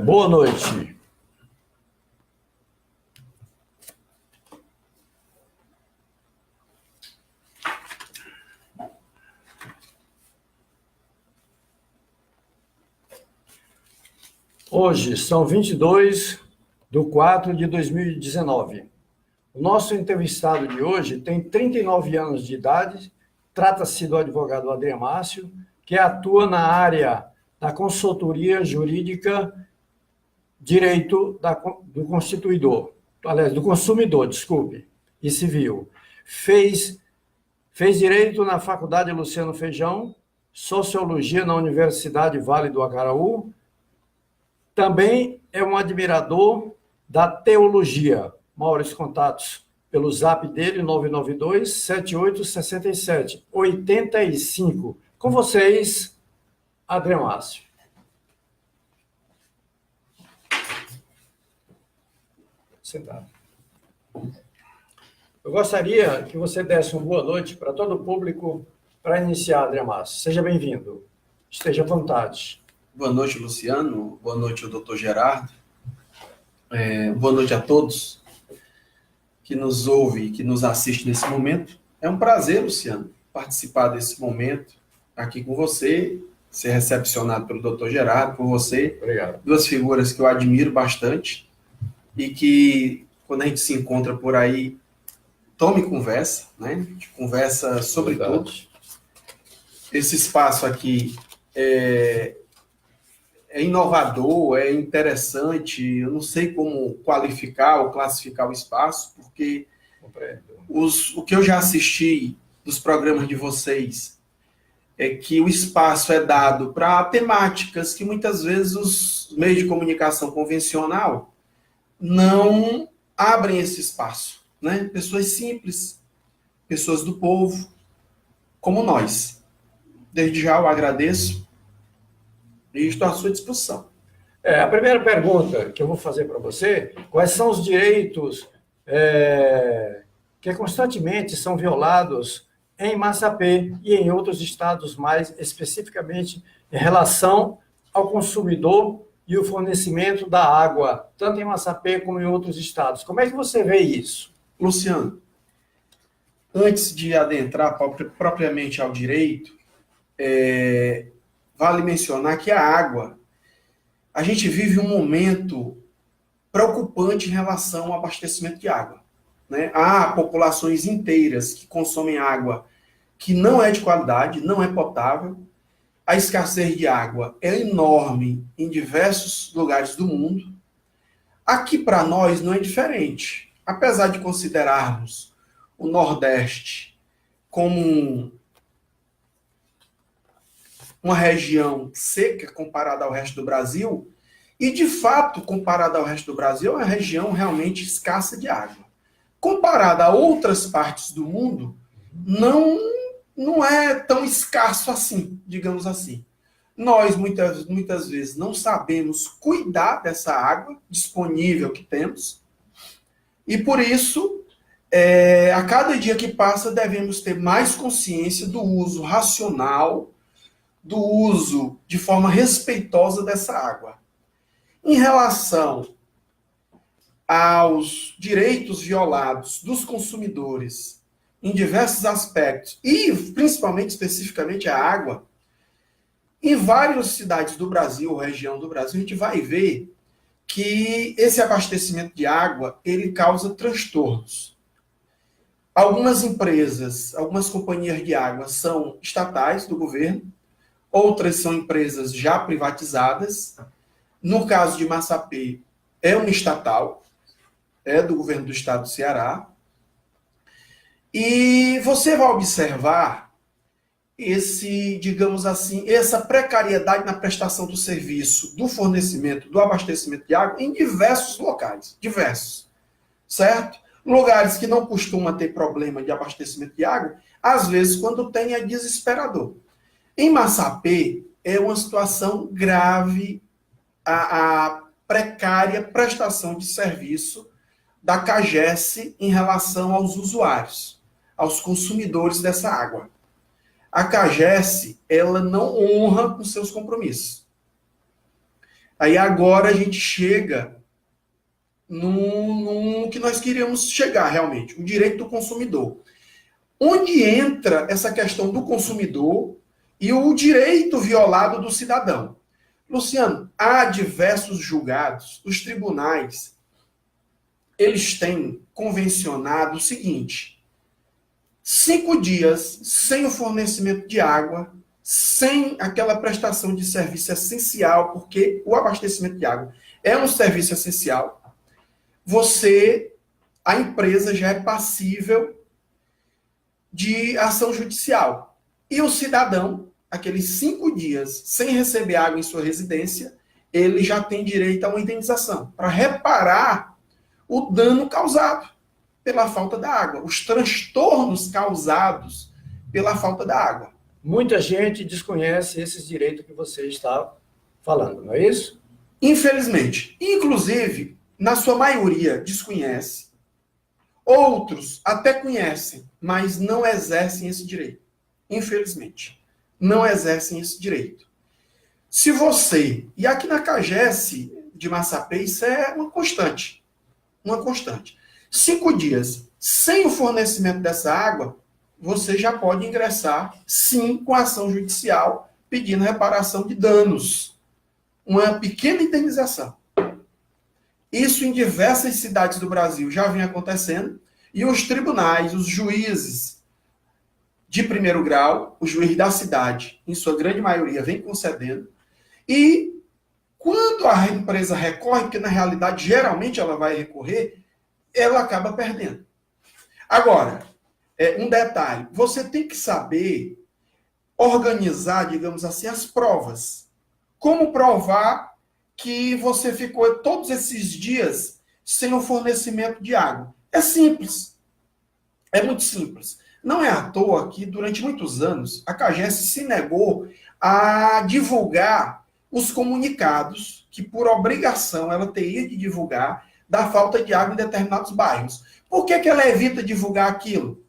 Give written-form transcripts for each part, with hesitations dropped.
Boa noite. Hoje são 22/4/2019. O nosso entrevistado de hoje tem 39 anos de idade, trata-se do advogado Adriano Márcio, que atua na área da consultoria jurídica, direito do constituidor, aliás, do consumidor, desculpe, e civil. Fez direito na Faculdade Luciano Feijão, sociologia na Universidade Vale do Acaraú. Também é um admirador da teologia. Maiores contatos pelo zap dele, 992-7867-85. Com vocês, Adriano Márcio. Sentado. Eu gostaria que você desse uma boa noite para todo o público para iniciar, Adriano Márcio. Seja bem-vindo. Esteja à vontade. Boa noite, Luciano. Boa noite, doutor Gerardo. Boa noite a todos que nos ouve e que nos assiste nesse momento. É um prazer, Luciano, participar desse momento aqui com você, ser recepcionado pelo doutor Gerardo, por você. Obrigado. Duas figuras que eu admiro bastante e que, quando a gente se encontra por aí, tome conversa, né? A gente conversa sobre tudo. Esse espaço aqui é inovador, é interessante, eu não sei como qualificar ou classificar o espaço, porque o que eu já assisti dos programas de vocês é que o espaço é dado para temáticas que muitas vezes os meios de comunicação convencional não abrem esse espaço, né? Pessoas simples, pessoas do povo, como nós. Desde já eu agradeço e estou à sua disposição. A primeira pergunta que eu vou fazer para você, quais são os direitos que constantemente são violados em Massapê e em outros estados, mais especificamente em relação ao consumidor e o fornecimento da água, tanto em Massapê como em outros estados? Como é que você vê isso? Luciano, antes de adentrar propriamente ao direito, vale mencionar que a água, a gente vive um momento preocupante em relação ao abastecimento de água, né? Há populações inteiras que consomem água que não é de qualidade, não é potável. A escassez de água é enorme em diversos lugares do mundo. Aqui para nós não é diferente. Apesar de considerarmos o Nordeste como uma região seca comparada ao resto do Brasil, e de fato, comparada ao resto do Brasil, é uma região realmente escassa de água. Comparada a outras partes do mundo, não é tão escasso assim, digamos assim. Nós, muitas vezes, não sabemos cuidar dessa água disponível que temos, e por isso, a cada dia que passa, devemos ter mais consciência do uso racional, do uso de forma respeitosa dessa água. Em relação aos direitos violados dos consumidores em diversos aspectos, e principalmente, especificamente a água, em várias cidades do Brasil, região do Brasil, a gente vai ver que esse abastecimento de água, ele causa transtornos. Algumas empresas, algumas companhias de água são estatais do governo, outras são empresas já privatizadas. No caso de Massapê, é uma estatal, é do governo do estado do Ceará. E você vai observar digamos assim, essa precariedade na prestação do serviço, do fornecimento, do abastecimento de água em diversos locais, diversos, certo? Lugares que não costumam ter problema de abastecimento de água, às vezes, quando tem, é desesperador. Em Massapê, é uma situação grave a precária prestação de serviço da CAGES em relação aos usuários, aos consumidores dessa água. A CAGES, ela não honra com seus compromissos. Aí agora a gente chega no que nós queríamos chegar realmente, o direito do consumidor. Onde entra essa questão do consumidor e o direito violado do cidadão? Luciano, há diversos julgados, os tribunais, eles têm convencionado o seguinte: 5 dias sem o fornecimento de água, sem aquela prestação de serviço essencial, porque o abastecimento de água é um serviço essencial, a empresa já é passível de ação judicial. E o cidadão, aqueles 5 dias sem receber água em sua residência, ele já tem direito a uma indenização para reparar o dano causado pela falta da água, os transtornos causados pela falta da água. Muita gente desconhece esses direitos que você está falando, não é isso? Infelizmente. Inclusive, na sua maioria, desconhece. Outros até conhecem, mas não exercem esse direito. Infelizmente. Não exercem esse direito. Se você, e aqui na CAGES de Massapê, isso é uma constante. Uma constante. 5 dias sem o fornecimento dessa água, você já pode ingressar, sim, com ação judicial, pedindo reparação de danos. Uma pequena indenização. Isso em diversas cidades do Brasil já vem acontecendo, e os tribunais, os juízes de primeiro grau, o juiz da cidade, em sua grande maioria, vem concedendo, e quando a empresa recorre, porque na realidade geralmente ela vai recorrer, ela acaba perdendo. Agora, um detalhe, você tem que saber organizar, digamos assim, as provas. Como provar que você ficou todos esses dias sem o fornecimento de água? É simples. É muito simples. Não é à toa que, durante muitos anos, a CAGES se negou a divulgar os comunicados que, por obrigação, ela teria de divulgar da falta de água em determinados bairros. Por que ela evita divulgar aquilo?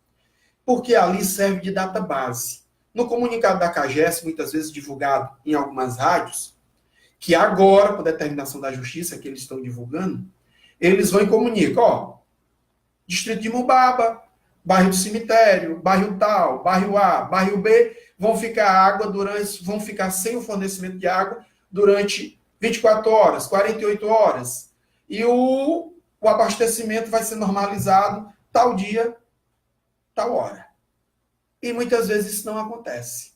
Porque ali serve de database. No comunicado da CAGES, muitas vezes divulgado em algumas rádios, que agora, por determinação da justiça que eles estão divulgando, eles vão e comunicam, ó, distrito de Mubaba, bairro do Cemitério, bairro tal, bairro A, bairro B, vão ficar sem o fornecimento de água durante 24 horas, 48 horas. E o abastecimento vai ser normalizado tal dia, tal hora. E muitas vezes isso não acontece.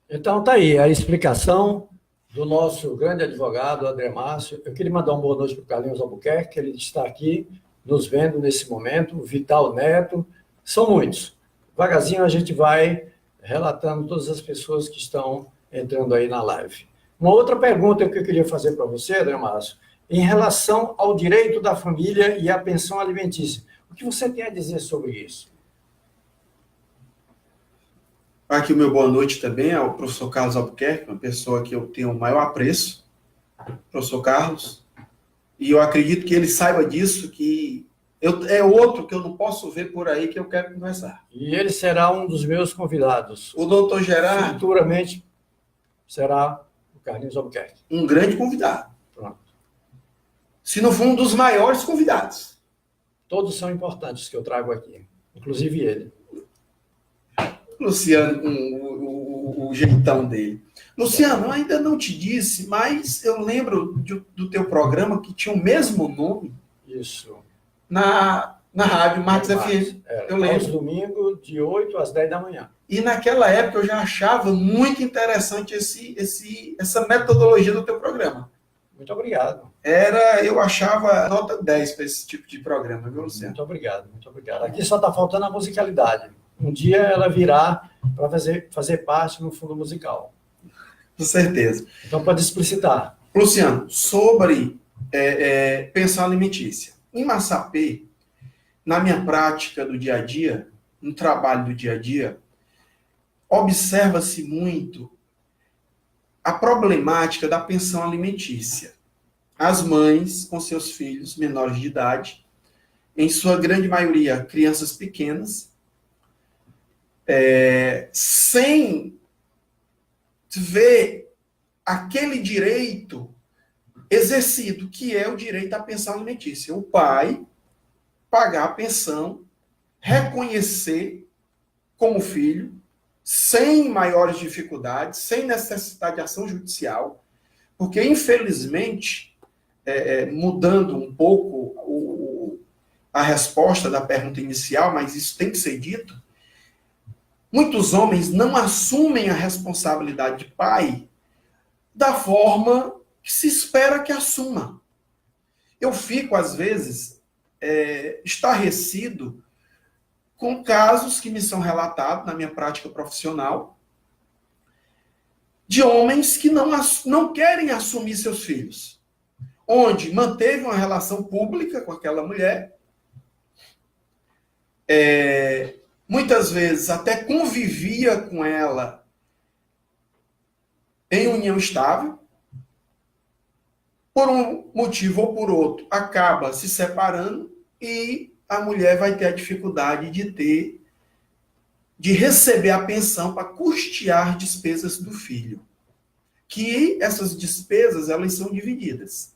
Então tá aí a explicação do nosso grande advogado, André Márcio. Eu queria mandar uma boa noite para o Carlinhos Albuquerque, que ele está aqui nos vendo nesse momento, o Vital Neto, são muitos. Devagarzinho a gente vai relatando todas as pessoas que estão entrando aí na live. Uma outra pergunta que eu queria fazer para você, André Márcio, em relação ao direito da família e à pensão alimentícia. O que você tem a dizer sobre isso? Aqui o meu boa noite também ao professor Carlos Albuquerque, uma pessoa que eu tenho o maior apreço, professor Carlos, e eu acredito que ele saiba disso, que é outro que eu não posso ver por aí que eu quero conversar. E ele será um dos meus convidados. O doutor Gerardo... Futuramente será o Carlinhos Albuquerque. Um grande convidado. Pronto. Se não for um dos maiores convidados. Todos são importantes que eu trago aqui, inclusive ele. Luciano, o jeitão dele. Luciano, eu ainda não te disse, mas eu lembro do teu programa que tinha o mesmo nome. Isso. Na Rádio Marcos FM. Eu lembro. Aos domingos, de 8 às 10 da manhã. E naquela época eu já achava muito interessante essa metodologia do teu programa. Muito obrigado. Eu achava nota 10 para esse tipo de programa, viu, Luciano? Muito obrigado, muito obrigado. Aqui só está faltando a musicalidade. Um dia ela virá para fazer parte no fundo musical. Com certeza. Então pode explicitar. Luciano, sobre pensão alimentícia. Em Massapê, na minha prática do dia a dia, no trabalho do dia a dia, observa-se muito a problemática da pensão alimentícia. As mães com seus filhos menores de idade, em sua grande maioria crianças pequenas, sem ver aquele direito exercido, que é o direito à pensão alimentícia. O pai pagar a pensão, reconhecer como filho, sem maiores dificuldades, sem necessidade de ação judicial, porque, infelizmente, mudando um pouco a resposta da pergunta inicial, mas isso tem que ser dito, muitos homens não assumem a responsabilidade de pai da forma que se espera que assuma. Eu fico, às vezes, estarrecido com casos que me são relatados na minha prática profissional de homens que não querem assumir seus filhos, onde manteve uma relação pública com aquela mulher, muitas vezes até convivia com ela em união estável, por um motivo ou por outro, acaba se separando e a mulher vai ter a dificuldade de receber a pensão para custear despesas do filho. Que essas despesas, elas são divididas.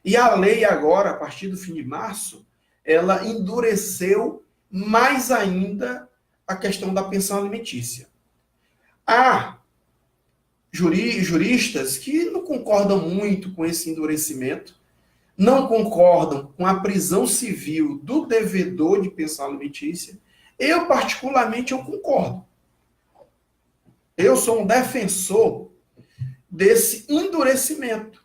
E a lei agora, a partir do fim de março, ela endureceu mais ainda a questão da pensão alimentícia. Há juristas que não concordam muito com esse endurecimento, não concordam com a prisão civil do devedor de pensão alimentícia. Eu, particularmente, eu concordo. Eu sou um defensor desse endurecimento,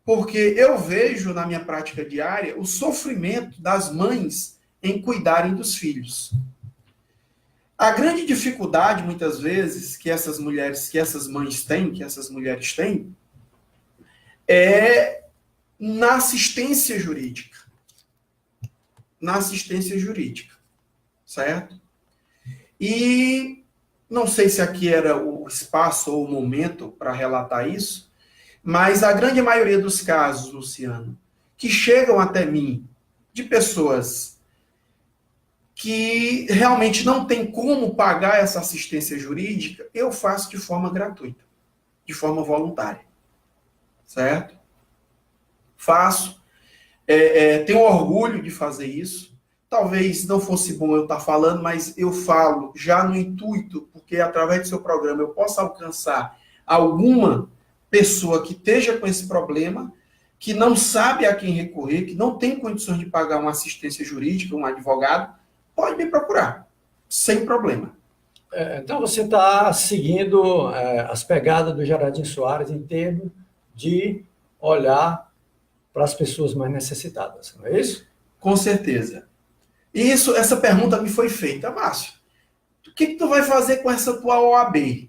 porque eu vejo na minha prática diária o sofrimento das mães em cuidarem dos filhos. A grande dificuldade, muitas vezes, que essas mulheres têm, é na assistência jurídica. Na assistência jurídica, certo? E não sei se aqui era o espaço ou o momento para relatar isso, mas a grande maioria dos casos, Luciano, que chegam até mim, de pessoas que realmente não tem como pagar essa assistência jurídica, eu faço de forma gratuita, de forma voluntária, certo? Faço, tenho orgulho de fazer isso. Talvez não fosse bom eu estar falando, mas eu falo já no intuito, porque através do seu programa eu possa alcançar alguma pessoa que esteja com esse problema, que não sabe a quem recorrer, que não tem condições de pagar uma assistência jurídica, um advogado, pode me procurar, sem problema. Então você está seguindo as pegadas do Geraldinho Soares em termos de olhar para as pessoas mais necessitadas, não é isso? Com certeza. Essa pergunta me foi feita, Márcio. O que tu vai fazer com essa tua OAB?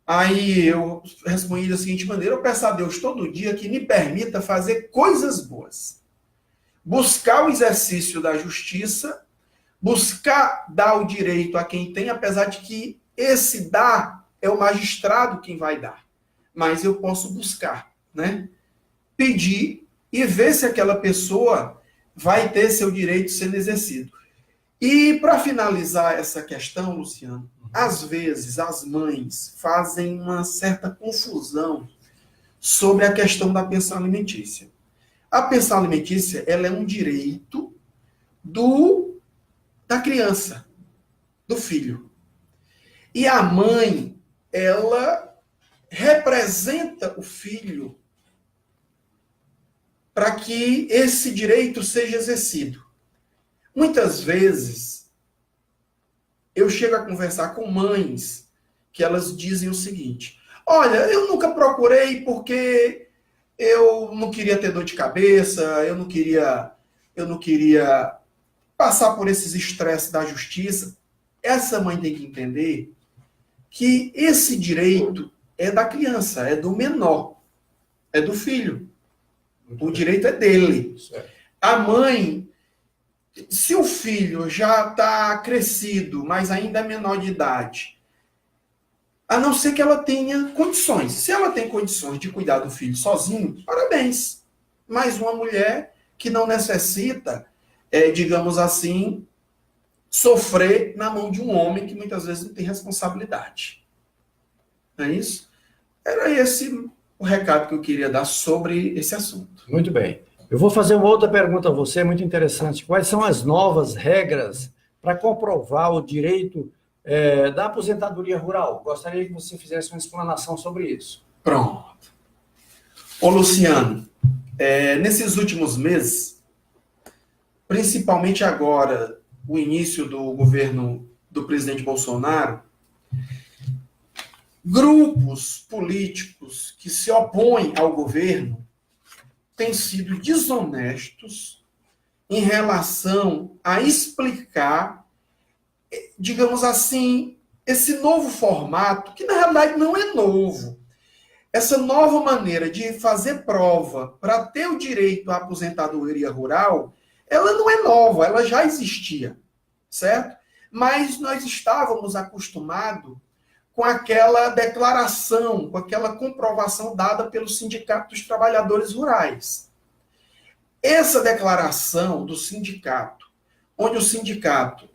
Aí eu respondi da seguinte maneira: eu peço a Deus todo dia que me permita fazer coisas boas. Buscar o exercício da justiça, buscar dar o direito a quem tem, apesar de que esse dar é o magistrado quem vai dar. Mas eu posso buscar, né? Pedir e ver se aquela pessoa vai ter seu direito sendo exercido. E para finalizar essa questão, Luciano, às vezes as mães fazem uma certa confusão sobre a questão da pensão alimentícia. A pensão alimentícia, ela é um direito da criança, do filho. E a mãe, ela representa o filho para que esse direito seja exercido. Muitas vezes, eu chego a conversar com mães que elas dizem o seguinte: olha, eu nunca procurei porque eu não queria ter dor de cabeça, eu não queria passar por esses estresses da justiça. Essa mãe tem que entender que esse direito é da criança, é do menor, é do filho. O direito é dele. A mãe, se o filho já está crescido, mas ainda é menor de idade, a não ser que ela tenha condições. Se ela tem condições de cuidar do filho sozinho, parabéns. Mas uma mulher que não necessita, digamos assim, sofrer na mão de um homem que muitas vezes não tem responsabilidade. Não é isso? Era esse o recado que eu queria dar sobre esse assunto. Muito bem. Eu vou fazer uma outra pergunta a você, muito interessante. Quais são as novas regras para comprovar o direito da aposentadoria rural? Gostaria que você fizesse uma explanação sobre isso. Pronto. Ô, Luciano, nesses últimos meses, principalmente agora, o início do governo do presidente Bolsonaro, grupos políticos que se opõem ao governo têm sido desonestos em relação a explicar, digamos assim, esse novo formato, que na realidade não é novo. Essa nova maneira de fazer prova para ter o direito à aposentadoria rural, ela não é nova, ela já existia, certo? Mas nós estávamos acostumados com aquela declaração, com aquela comprovação dada pelo Sindicato dos Trabalhadores Rurais. Essa declaração do sindicato, onde o sindicato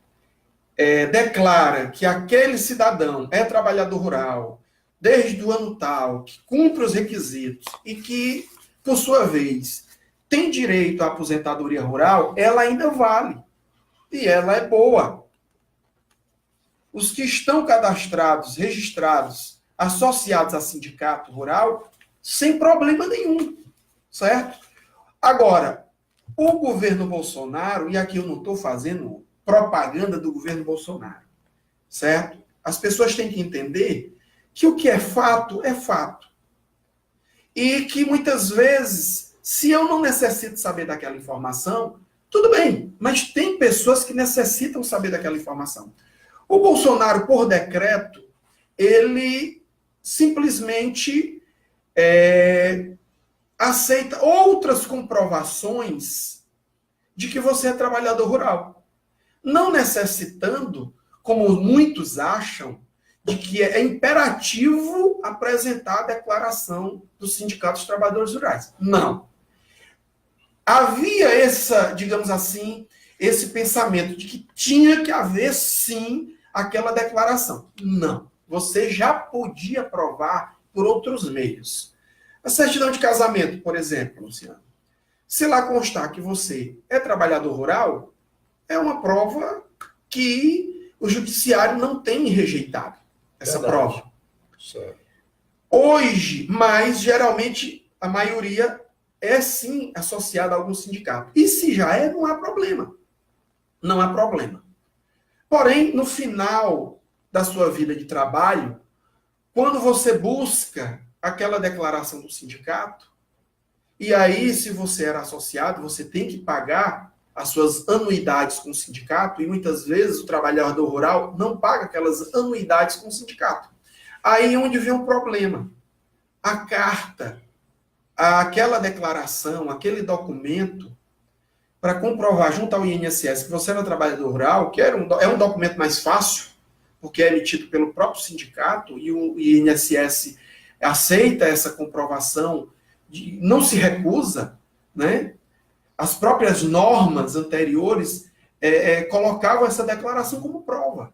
declara que aquele cidadão é trabalhador rural, desde o ano tal, que cumpre os requisitos e que, por sua vez, tem direito à aposentadoria rural, ela ainda vale. E ela é boa. Os que estão cadastrados, registrados, associados a sindicato rural, sem problema nenhum, certo? Agora, o governo Bolsonaro, e aqui eu não estou fazendo propaganda do governo Bolsonaro, certo? As pessoas têm que entender que o que é fato, é fato. E que muitas vezes, se eu não necessito saber daquela informação, tudo bem, mas tem pessoas que necessitam saber daquela informação. O Bolsonaro, por decreto, ele simplesmente aceita outras comprovações de que você é trabalhador rural. Não necessitando, como muitos acham, de que é imperativo apresentar a declaração do Sindicato dos Trabalhadores Rurais. Não. Havia digamos assim, esse pensamento de que tinha que haver, sim, aquela declaração. Não. Você já podia provar por outros meios. A certidão de casamento, por exemplo, Luciano. Se lá constar que você é trabalhador rural, é uma prova que o judiciário não tem rejeitado. Essa prova. Certo. Hoje, mas geralmente a maioria é sim associada a algum sindicato. E se já é, não há problema. Não há problema. Porém, no final da sua vida de trabalho, quando você busca aquela declaração do sindicato, e aí, se você era associado, você tem que pagar as suas anuidades com o sindicato, e muitas vezes o trabalhador rural não paga aquelas anuidades com o sindicato. Aí é onde vem o problema. A carta, aquela declaração, aquele documento, para comprovar junto ao INSS que você era trabalhador rural, que é um documento mais fácil, porque é emitido pelo próprio sindicato, e o INSS aceita essa comprovação, não se recusa, né? As próprias normas anteriores colocavam essa declaração como prova.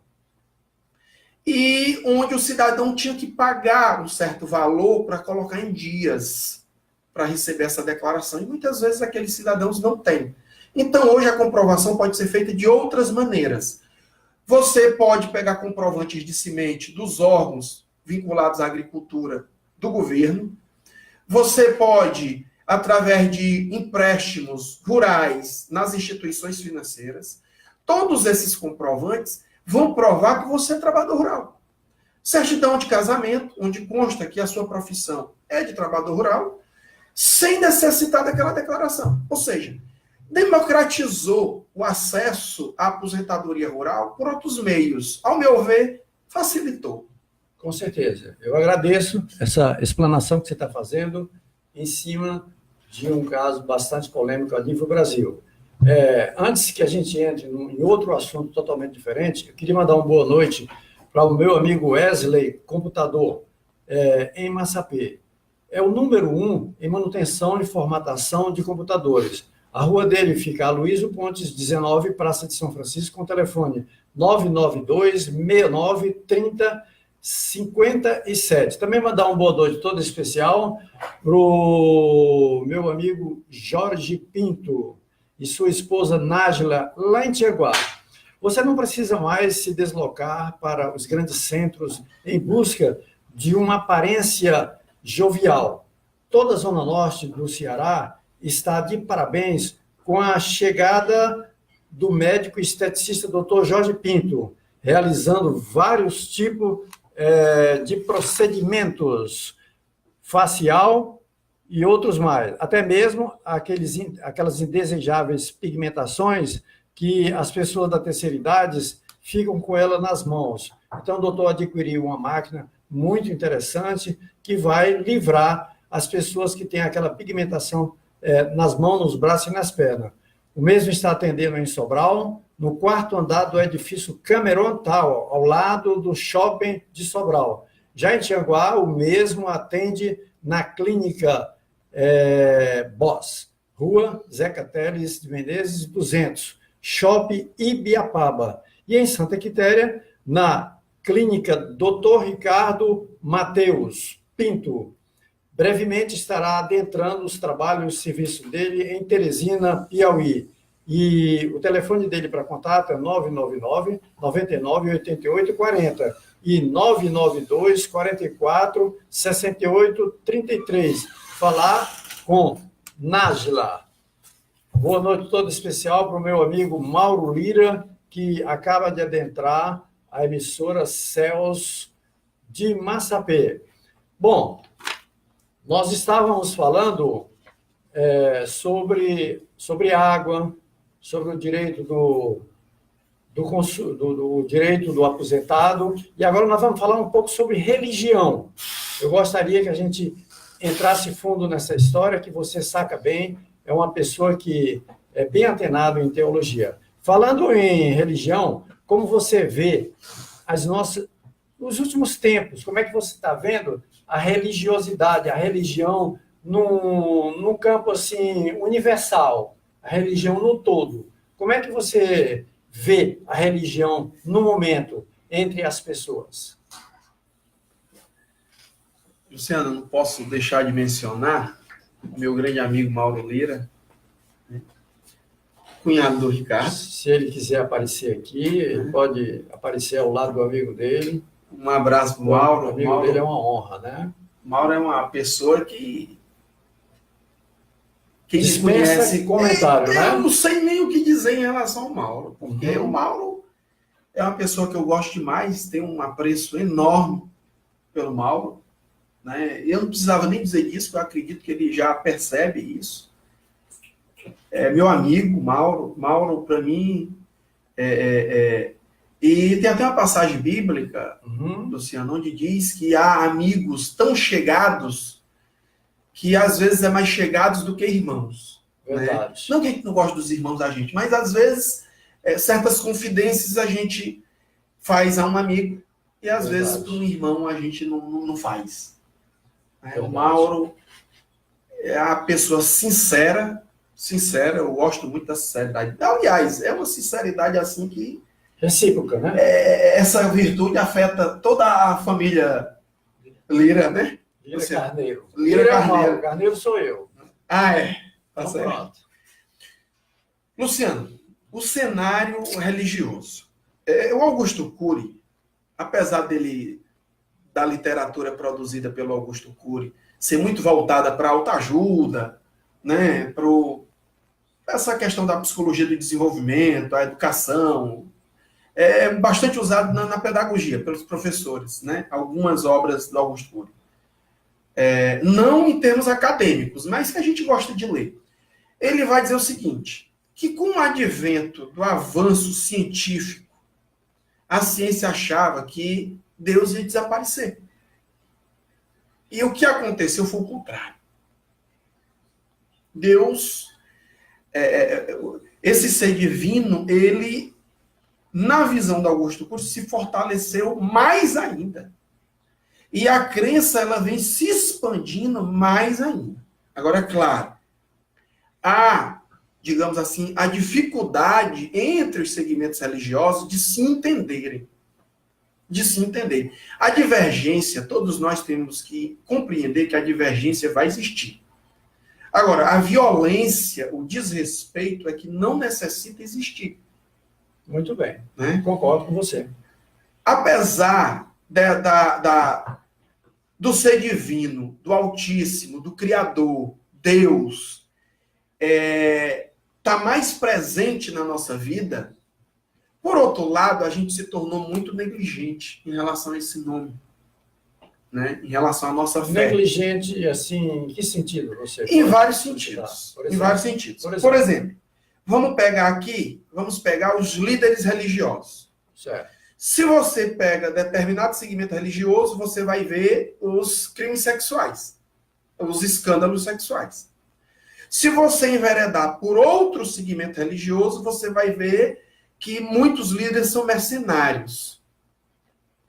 E onde o cidadão tinha que pagar um certo valor para colocar em dias para receber essa declaração. E muitas vezes aqueles cidadãos não têm. Então, hoje a comprovação pode ser feita de outras maneiras. Você pode pegar comprovantes de semente dos órgãos vinculados à agricultura do governo. Você pode, através de empréstimos rurais nas instituições financeiras, todos esses comprovantes vão provar que você é trabalhador rural. Certidão de casamento, onde consta que a sua profissão é de trabalhador rural, sem necessitar daquela declaração. Ou seja, democratizou o acesso à aposentadoria rural por outros meios. Ao meu ver, facilitou. Com certeza. Eu agradeço essa explanação que você está fazendo em cima de um caso bastante polêmico a nível Brasil. Antes que a gente entre em outro assunto totalmente diferente, eu queria mandar uma boa noite para o meu amigo Wesley Computador, em Massapê. É o número 1 em manutenção e formatação de computadores. A rua dele fica Aloysio Pontes, 19, Praça de São Francisco, com telefone 992-6930 57. Também mandar um boa noite todo especial para o meu amigo Jorge Pinto e sua esposa Nájila, lá em Tiaguá. Você não precisa mais se deslocar para os grandes centros em busca de uma aparência jovial. Toda a Zona Norte do Ceará está de parabéns com a chegada do médico esteticista Dr. Jorge Pinto, realizando vários tipos de procedimentos facial e outros mais. Até mesmo aquelas indesejáveis pigmentações que as pessoas da terceira idade ficam com ela nas mãos. Então, o doutor adquiriu uma máquina muito interessante que vai livrar as pessoas que têm aquela pigmentação nas mãos, nos braços e nas pernas. O mesmo está atendendo em Sobral, no 4º andar do edifício Cameron Tower, ao lado do shopping de Sobral. Já em Tianguá, o mesmo atende na clínica Boss, Rua Zeca Teles de Menezes, 200, Shopping Ibiapaba. E em Santa Quitéria, na clínica Dr. Ricardo Mateus Pinto. Brevemente estará adentrando os trabalhos e serviços dele em Teresina, Piauí. E o telefone dele para contato é 999 99 88 40 e 992 44 68 33. Falar com Nájila. Boa noite toda especial para o meu amigo Mauro Lira, que acaba de adentrar a emissora Céus de Massapê. Bom, nós estávamos falando sobre água, sobre o direito do direito do aposentado, e agora nós vamos falar um pouco sobre religião. Eu gostaria que a gente entrasse fundo nessa história, que você saca bem, é uma pessoa que é bem antenado em teologia. Falando em religião, como você vê nos últimos tempos, como é que você está vendo a religiosidade, a religião num campo assim universal, a religião no todo? Como é que você vê a religião no momento entre as pessoas? Luciano, não posso deixar de mencionar o meu grande amigo Mauro Lira, né? Cunhado do Ricardo. Se ele quiser aparecer aqui, ele pode aparecer ao lado do amigo dele. Um abraço para o Mauro. O amigo dele é uma honra, né? Mauro é uma pessoa que dispensa comentário, né? Eu não sei nem o que dizer em relação ao Mauro, porque o Mauro é uma pessoa que eu gosto demais, tenho um apreço enorme pelo Mauro, né? Eu não precisava nem dizer isso, porque eu acredito que ele já percebe isso. É meu amigo, Mauro. Mauro, para mim, E tem até uma passagem bíblica, Luciano, onde diz que há amigos tão chegados que às vezes é mais chegados do que irmãos. Verdade. Né? Não que a gente não goste dos irmãos da gente, mas às vezes certas confidências a gente faz a um amigo e às vezes para um irmão a gente não faz. O Mauro é a pessoa sincera, eu gosto muito da sinceridade. Aliás, é uma sinceridade assim que recíproca, né? Essa virtude afeta toda a família Lira, né? Lira Carneiro. Lira Carneiro. Carneiro sou eu. Ah, é. Tá então, certo. Pronto. Luciano, o cenário religioso. O Augusto Cury, apesar da literatura produzida pelo Augusto Cury ser muito voltada para a autoajuda, né? Para essa questão da psicologia do desenvolvimento, a educação, é bastante usado na pedagogia, pelos professores, né? Algumas obras do Augusto Cury. Não em termos acadêmicos, mas que a gente gosta de ler. Ele vai dizer o seguinte, que com o advento do avanço científico, a ciência achava que Deus ia desaparecer. E o que aconteceu foi o contrário. Deus, esse ser divino, ele, na visão do Augusto Cury, se fortaleceu mais ainda. E a crença, ela vem se expandindo mais ainda. Agora, é claro, há, digamos assim, a dificuldade entre os segmentos religiosos de se entenderem. de se entender. A divergência, todos nós temos que compreender que a divergência vai existir. Agora, a violência, o desrespeito é que não necessita existir. Muito bem. Né? Concordo com você. Apesar do ser divino, do Altíssimo, do Criador, Deus, tá mais presente na nossa vida, por outro lado, a gente se tornou muito negligente em relação a esse nome, né? Em relação à nossa fé. Negligente, assim, em que sentido você? Em vários sentidos. Em vários sentidos. Por exemplo, vamos pegar os líderes religiosos. Certo. Se você pega determinado segmento religioso, você vai ver os crimes sexuais, os escândalos sexuais. Se você enveredar por outro segmento religioso, você vai ver que muitos líderes são mercenários.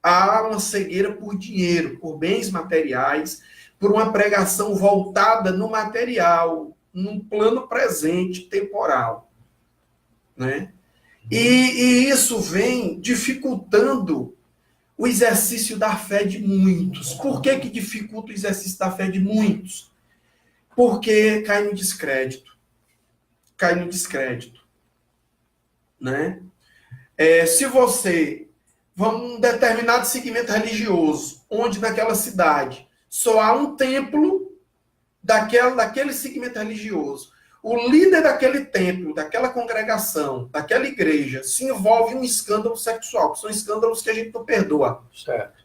Há uma cegueira por dinheiro, por bens materiais, por uma pregação voltada no material, num plano presente, temporal. Né? E isso vem dificultando o exercício da fé de muitos. Por que dificulta o exercício da fé de muitos? Porque cai no descrédito. Cai no descrédito. Né? Se você, um determinado segmento religioso, onde naquela cidade só há um templo daquele segmento religioso, o líder daquele templo, daquela congregação, daquela igreja, se envolve em um escândalo sexual, que são escândalos que a gente não perdoa. Certo.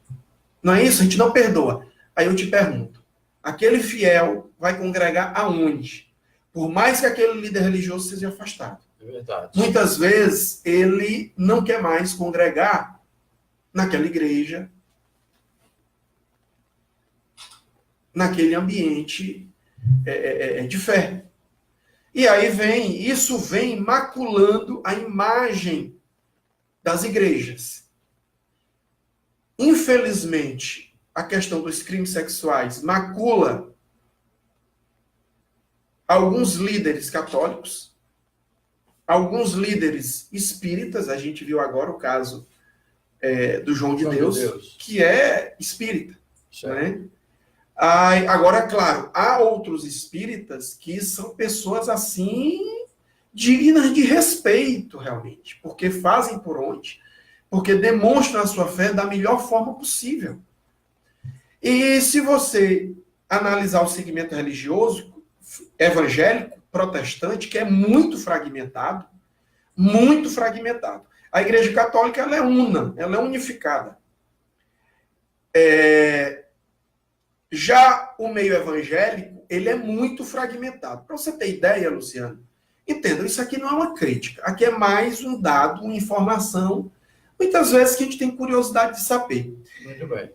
Não é isso? A gente não perdoa. Aí eu te pergunto, aquele fiel vai congregar aonde? Por mais que aquele líder religioso seja afastado. É verdade. Muitas vezes ele não quer mais congregar naquela igreja, naquele ambiente de fé. E aí isso vem maculando a imagem das igrejas. Infelizmente, a questão dos crimes sexuais macula alguns líderes católicos, alguns líderes espíritas. A gente viu agora o caso do João de Deus, que é espírita. Né? Agora, claro, há outros espíritas que são pessoas assim dignas de respeito, realmente, porque fazem por onde, porque demonstram a sua fé da melhor forma possível. E se você analisar o segmento religioso, evangélico, protestante, que é muito fragmentado, a Igreja Católica ela é una, ela é unificada. Já o meio evangélico, ele é muito fragmentado. Para você ter ideia, Luciano, entenda, isso aqui não é uma crítica. Aqui é mais um dado, uma informação, muitas vezes que a gente tem curiosidade de saber. Muito bem.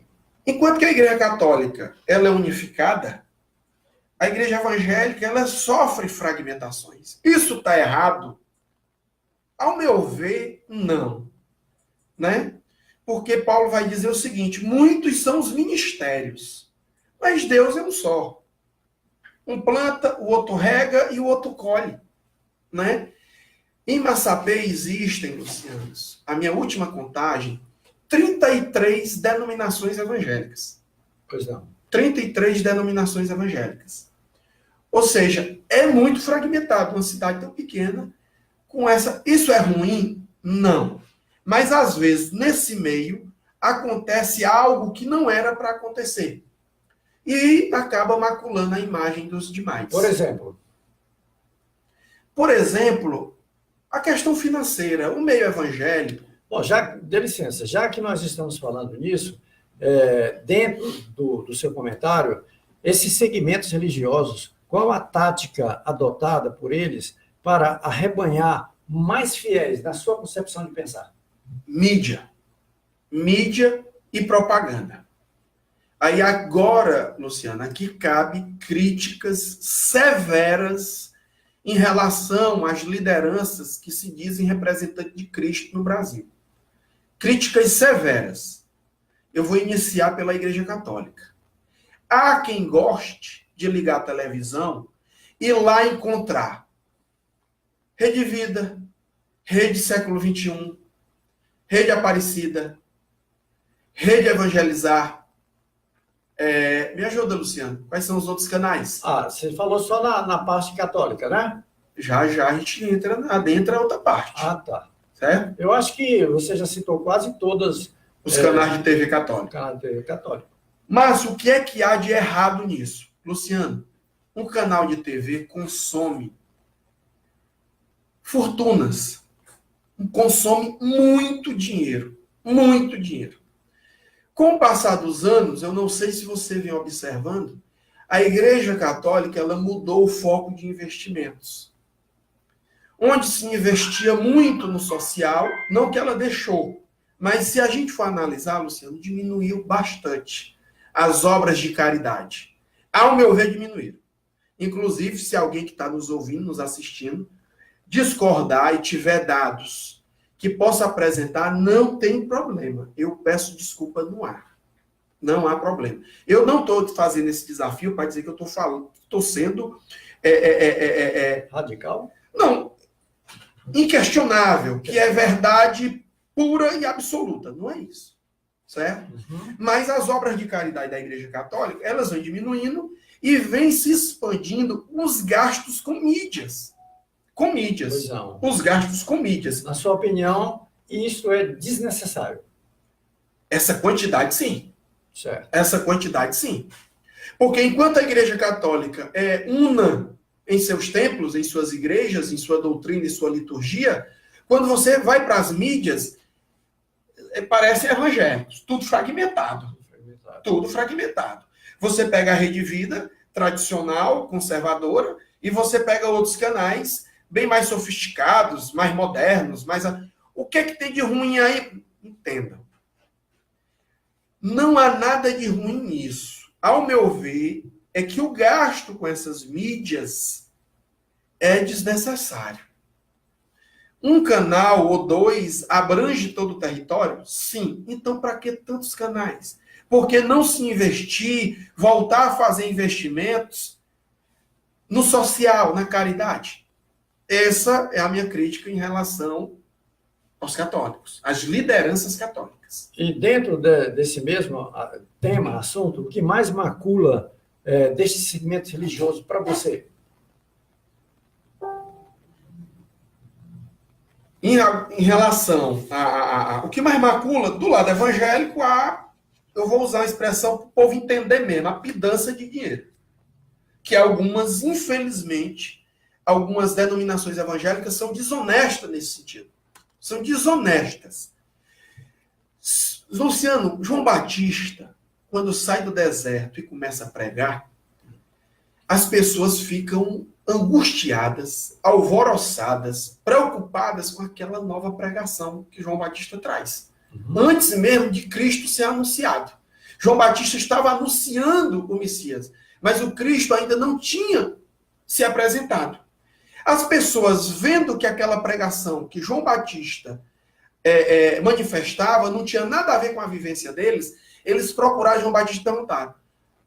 Enquanto que a Igreja Católica ela é unificada, a Igreja Evangélica ela sofre fragmentações. Isso está errado? Ao meu ver, não. Né? Porque Paulo vai dizer o seguinte, muitos são os ministérios, mas Deus é um só. Um planta, o outro rega e o outro colhe. Né? Em Massapê existem, Lucianos, a minha última contagem, 33 denominações evangélicas. Pois não. 33 denominações evangélicas. Ou seja, é muito fragmentado, uma cidade tão pequena, com essa... Isso é ruim? Não. Mas, às vezes, nesse meio, acontece algo que não era para acontecer. E acaba maculando a imagem dos demais. Por exemplo? Por exemplo, a questão financeira. O meio evangélico... Bom, dê licença, já que nós estamos falando nisso, dentro do seu comentário, esses segmentos religiosos, qual a tática adotada por eles para arrebanhar mais fiéis na sua concepção de pensar? Mídia e propaganda. Aí agora, Luciana, aqui cabe críticas severas em relação às lideranças que se dizem representantes de Cristo no Brasil. Críticas severas. Eu vou iniciar pela Igreja Católica. Há quem goste de ligar a televisão e lá encontrar Rede Vida, Rede Século XXI, Rede Aparecida, Rede Evangelizar. Me ajuda, Luciano. Quais são os outros canais? Você falou só na parte católica, né? Já a gente adentra a outra parte. Tá. Certo? Eu acho que você já citou quase todas os canais de TV católica. Canal de TV católica. Mas o que é que há de errado nisso? Luciano, um canal de TV consome fortunas. Consome muito dinheiro. Muito dinheiro. Com o passar dos anos, eu não sei se você vem observando, a Igreja Católica ela mudou o foco de investimentos. Onde se investia muito no social, não que ela deixou, mas se a gente for analisar, Luciano, diminuiu bastante as obras de caridade. Ao meu ver, diminuíram. Inclusive, se alguém que está nos ouvindo, nos assistindo, discordar e tiver dados que possa apresentar, não tem problema. Eu peço desculpa no ar. Não há problema. Eu não estou fazendo esse desafio para dizer que eu estou falando, estou sendo... radical? Não. Inquestionável, que é verdade pura e absoluta. Não é isso. Certo? Uhum. Mas as obras de caridade da Igreja Católica, elas vêm diminuindo e vêm se expandindo os gastos com mídias. Com mídias. Os gastos com mídias. Na sua opinião, isso é desnecessário? Essa quantidade, sim. Certo. Essa quantidade, sim. Porque enquanto a Igreja Católica é una em seus templos, em suas igrejas, em sua doutrina e sua liturgia, quando você vai para as mídias, parece evangélicos, tudo fragmentado. Tudo fragmentado. Você pega a Rede Vida, tradicional, conservadora, e você pega outros canais bem mais sofisticados, mais modernos, mais... O que é que tem de ruim aí? Entendam. Não há nada de ruim nisso. Ao meu ver, é que o gasto com essas mídias é desnecessário. Um canal ou dois abrange todo o território? Sim. Então, para que tantos canais? Por que não se investir, voltar a fazer investimentos no social, na caridade? Essa é a minha crítica em relação aos católicos, às lideranças católicas. E dentro desse mesmo tema, assunto, o que mais macula destes segmentos religiosos para você? Em relação o que mais macula, do lado evangélico, eu vou usar a expressão para o povo entender mesmo, a pidança de dinheiro. Que algumas, infelizmente, algumas denominações evangélicas são desonestas nesse sentido. São desonestas. Luciano, João Batista, quando sai do deserto e começa a pregar, as pessoas ficam angustiadas, alvoroçadas, preocupadas com aquela nova pregação que João Batista traz. Antes mesmo de Cristo ser anunciado. João Batista estava anunciando o Messias, mas o Cristo ainda não tinha se apresentado. As pessoas, vendo que aquela pregação que João Batista manifestava não tinha nada a ver com a vivência deles, eles procuraram João Batista e perguntaram: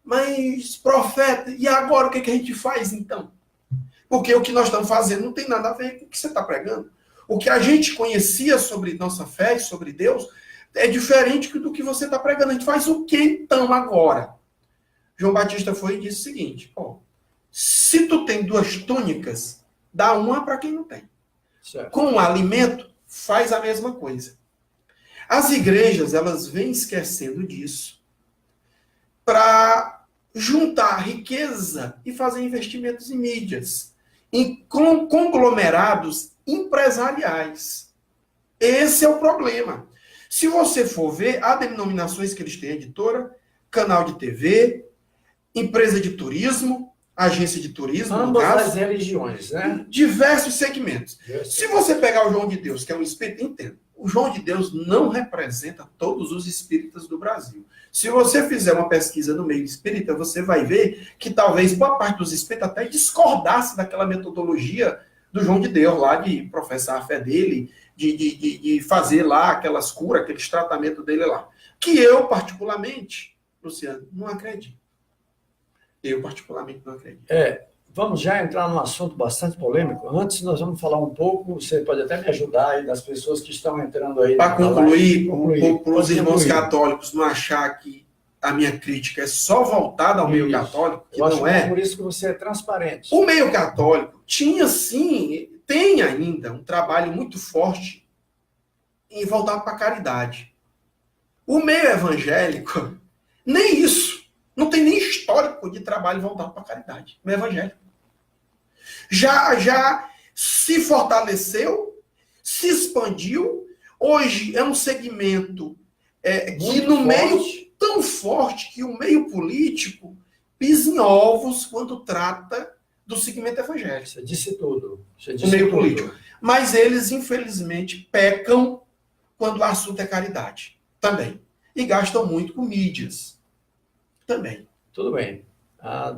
mas, profeta, e agora o que a gente faz então? Porque o que nós estamos fazendo não tem nada a ver com o que você está pregando. O que a gente conhecia sobre nossa fé e sobre Deus é diferente do que você está pregando. A gente faz o que então agora? João Batista foi e disse o seguinte: se tu tem 2 túnicas, dá uma para quem não tem. Certo. Com o alimento, faz a mesma coisa. As igrejas, elas vêm esquecendo disso para juntar riqueza e fazer investimentos em mídias, em conglomerados empresariais. Esse é o problema. Se você for ver, há denominações que eles têm editora, canal de TV, empresa de turismo, agência de turismo, ambas as religiões, né? Diversos segmentos. Se você pegar o João de Deus, que é um espírito, entenda, o João de Deus não representa todos os espíritas do Brasil. Se você fizer uma pesquisa no meio espírita, você vai ver que talvez boa parte dos espíritas até discordasse daquela metodologia do João de Deus, lá de professar a fé dele, de fazer lá aquelas curas, aqueles tratamentos dele lá. Que eu, particularmente, Luciano, não acredito. Eu, particularmente, não acredito. vamos já entrar num assunto bastante polêmico. Antes, nós vamos falar um pouco, você pode até me ajudar aí, das pessoas que estão entrando aí. Para concluir, para os irmãos concluir. católicos não achar que a minha crítica é só voltada ao meio católico, que não é. Por isso que você é transparente. O meio católico tinha, sim, tem ainda um trabalho muito forte em voltar para a caridade. O meio evangélico, nem isso. Não tem nem histórico de trabalho voltado para a caridade. O meio evangélico. Já se fortaleceu, se expandiu. Hoje é um segmento que no meio tão forte que o meio político pisa em ovos quando trata do segmento evangélico. Você disse tudo. O meio político. Mas eles, infelizmente, pecam quando o assunto é caridade. Também. E gastam muito com mídias. Também. Tudo bem.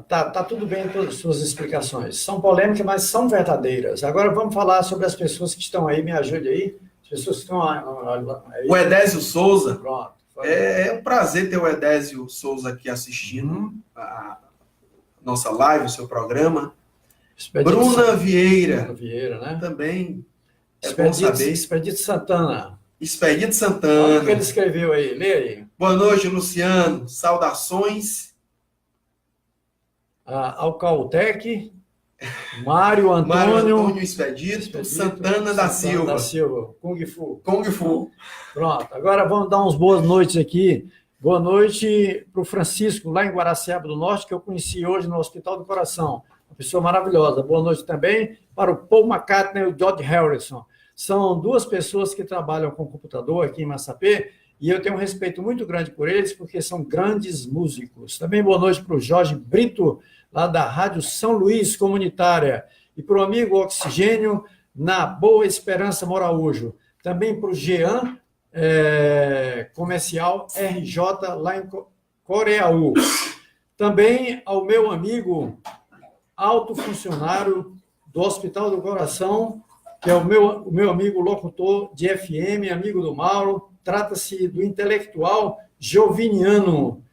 Tá tudo bem todas as suas explicações. São polêmicas, mas são verdadeiras. Agora vamos falar sobre as pessoas que estão aí. Me ajude aí. As pessoas que estão aí. O Edésio Souza. Pronto. É um prazer ter o Edésio Souza aqui assistindo a nossa live, o seu programa. Bruna Vieira, né? Também é bom saber. Expedito Santana. Expedito Santana. Olha o que ele escreveu aí. Lê aí. Boa noite, Luciano. Saudações. Alcautec. Mário Antônio Expedito Santana da Silva. Kung Fu. Kung Fu. Pronto. Agora vamos dar uns boas noites aqui. Boa noite para o Francisco, lá em Guaraciaba do Norte, que eu conheci hoje no Hospital do Coração. Uma pessoa maravilhosa. Boa noite também para o Paul McCartney e o George Harrison. São duas pessoas que trabalham com computador aqui em Massapê e eu tenho um respeito muito grande por eles, porque são grandes músicos. Também boa noite para o Jorge Brito, lá da Rádio São Luís Comunitária, e para o amigo Oxigênio, na Boa Esperança Moraújo. Também para o Jean, Comercial RJ, lá em Coreaú. Também ao meu amigo alto funcionário do Hospital do Coração, que é o meu amigo locutor de FM, amigo do Mauro. Trata-se do intelectual Joviniano,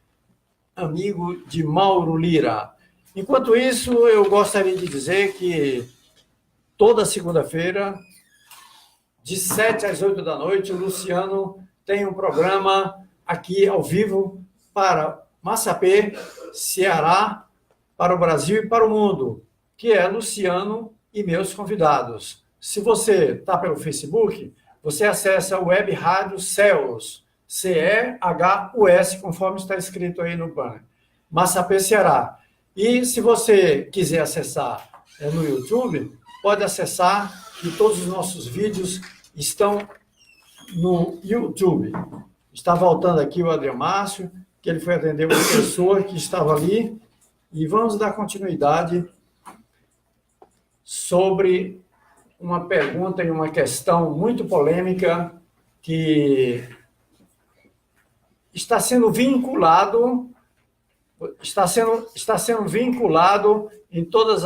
amigo de Mauro Lira. Enquanto isso, eu gostaria de dizer que toda segunda-feira, de 7 às 8 da noite, o Luciano tem um programa aqui ao vivo para Massapê, Ceará, para o Brasil e para o mundo, que é Luciano e meus convidados. Se você está pelo Facebook, você acessa o Web Rádio CEUS, CEHUS, conforme está escrito aí no banner. Massapê, Ceará. E se você quiser acessar no YouTube, pode acessar, e todos os nossos vídeos estão no YouTube. Está voltando aqui o Adriano Márcio, que ele foi atender uma pessoa que estava ali, e vamos dar continuidade sobre uma pergunta e uma questão muito polêmica que está sendo vinculado em todas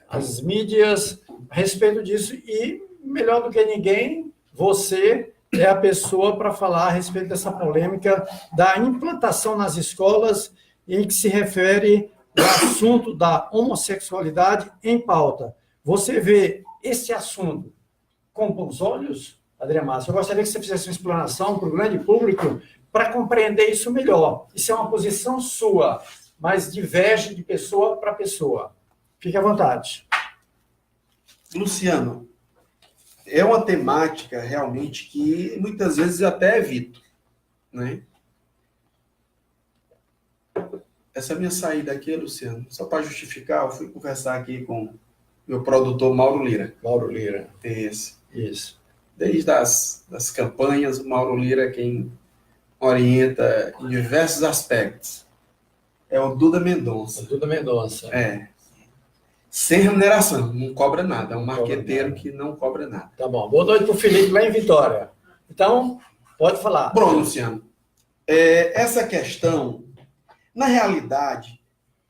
as mídias a respeito disso, e melhor do que ninguém, você é a pessoa para falar a respeito dessa polêmica da implantação nas escolas em que se refere ao assunto da homossexualidade em pauta. Você vê esse assunto com bons olhos, Adriano Márcio? Eu gostaria que você fizesse uma explanação para o grande público para compreender isso melhor. Isso é uma posição sua, mas diverge de pessoa para pessoa. Fique à vontade. Luciano, é uma temática realmente que muitas vezes eu até evito, né? Essa minha saída aqui, Luciano, só para justificar, eu fui conversar aqui com meu produtor Mauro Lira. Mauro Lira. Isso. Desde das campanhas, o Mauro Lira é quem orienta em diversos aspectos. É o Duda Mendonça. Sem remuneração, não cobra nada. É um marqueteiro que não cobra nada. Tá bom. Boa noite para o Felipe, lá em Vitória. Então, pode falar. Pronto, Luciano. Essa questão, na realidade,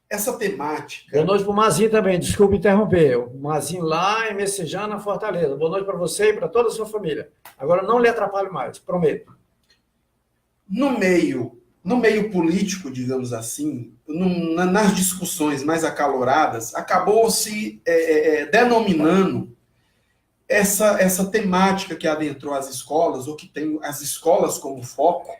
essa temática... Boa noite para o Mazinho também, desculpe interromper. O Mazinho lá em Messejana, Fortaleza. Boa noite para você e para toda a sua família. Agora não lhe atrapalho mais, prometo. No meio no meio político, digamos assim, nas discussões mais acaloradas, acabou se denominando essa temática que adentrou as escolas, ou que tem as escolas como foco,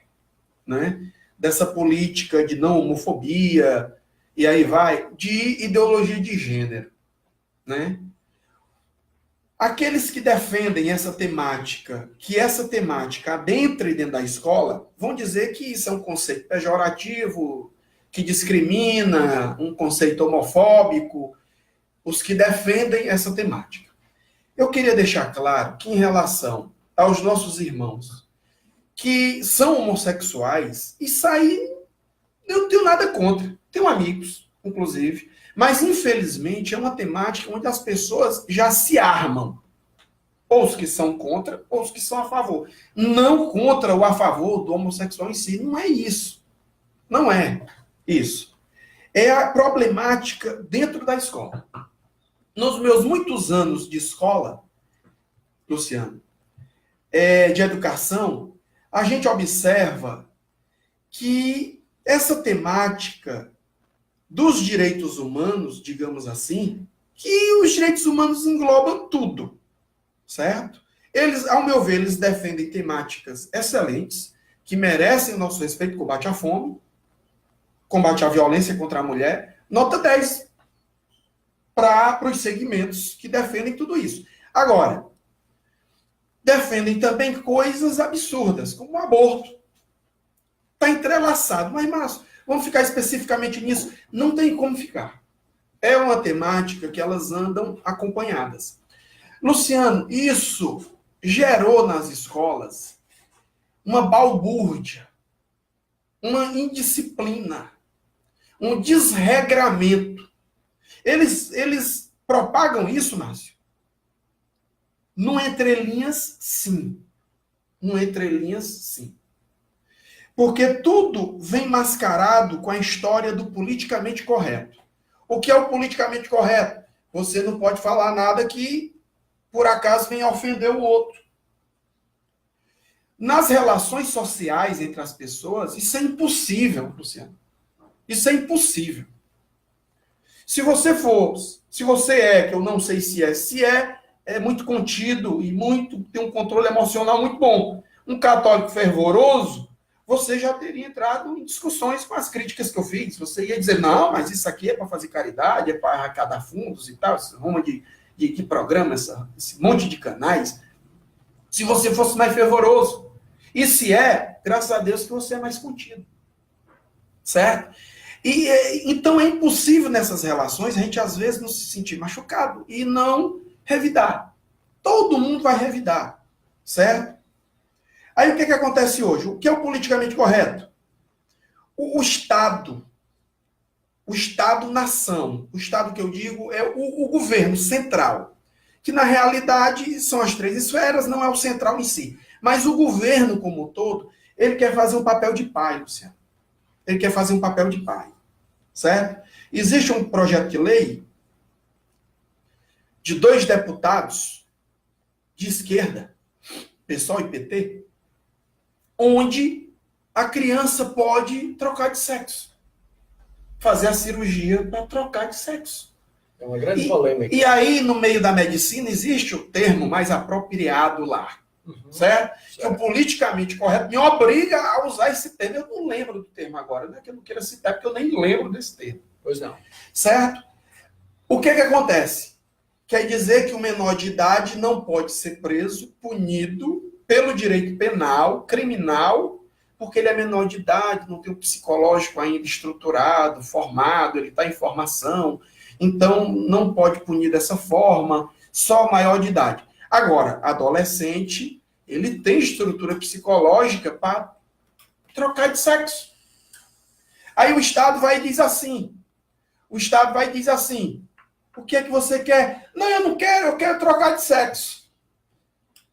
né, dessa política de não homofobia, e aí vai, de ideologia de gênero, né? Aqueles que defendem essa temática, que essa temática adentre dentro da escola, vão dizer que isso é um conceito pejorativo, que discrimina, um conceito homofóbico, os que defendem essa temática. Eu queria deixar claro que, em relação aos nossos irmãos que são homossexuais, isso aí eu não tenho nada contra. Tenho amigos, inclusive, mas, infelizmente, é uma temática onde as pessoas já se armam. Ou os que são contra, ou os que são a favor. Não contra ou a favor do homossexual em si. Não é isso. Não é isso. É a problemática dentro da escola. Nos meus muitos anos de escola, Luciano, de educação, a gente observa que essa temática dos direitos humanos, digamos assim, que os direitos humanos englobam tudo, certo? Eles, ao meu ver, eles defendem temáticas excelentes, que merecem o nosso respeito: combate à fome, combate à violência contra a mulher, nota 10 para os segmentos que defendem tudo isso. Agora, defendem também coisas absurdas, como o aborto. Está entrelaçado. Mas, Márcio, vamos ficar especificamente nisso? Não tem como ficar. É uma temática que elas andam acompanhadas. Luciano, isso gerou nas escolas uma balbúrdia, uma indisciplina, um desregramento. Eles propagam isso, Márcio? No entrelinhas, sim. No entrelinhas, sim. Porque tudo vem mascarado com a história do politicamente correto. O que é o politicamente correto? Você não pode falar nada que, por acaso, venha ofender o outro. Nas relações sociais entre as pessoas, isso é impossível, Luciano. Isso é impossível. Se você que eu não sei se é muito contido e tem um controle emocional muito bom, um católico fervoroso, você já teria entrado em discussões com as críticas que eu fiz. Você ia dizer, não, mas isso aqui é para fazer caridade, é para arrecadar fundos e tal, esse rumo de programa, esse monte de canais. Se você fosse mais fervoroso. E se graças a Deus que você é mais contido. Certo? Então é impossível nessas relações a gente às vezes não se sentir machucado e não revidar. Todo mundo vai revidar. Certo? Aí o que acontece hoje? O que é o politicamente correto? O Estado-nação, o Estado que eu digo é o governo central, que na realidade são as três esferas, não é o central em si. Mas o governo como um todo, ele quer fazer um papel de pai, Luciano. Ele quer fazer um papel de pai, certo? Existe um projeto de lei de 2 deputados de esquerda, PSOL e PT, onde a criança pode trocar de sexo. Fazer a cirurgia para trocar de sexo. É uma grande polêmica. E aí, no meio da medicina, existe o termo mais apropriado lá. Certo? Que o politicamente correto me obriga a usar esse termo. Eu não lembro do termo agora, não é que eu não queira citar, porque eu nem lembro desse termo. Pois não. Certo? O que acontece? Quer dizer que o menor de idade não pode ser preso, punido pelo direito penal, criminal, porque ele é menor de idade, não tem o psicológico ainda estruturado, formado, ele está em formação, então não pode punir dessa forma, só o maior de idade. Agora, adolescente, ele tem estrutura psicológica para trocar de sexo. Aí o Estado vai e diz assim, o que é que você quer? Não, eu não quero, eu quero trocar de sexo.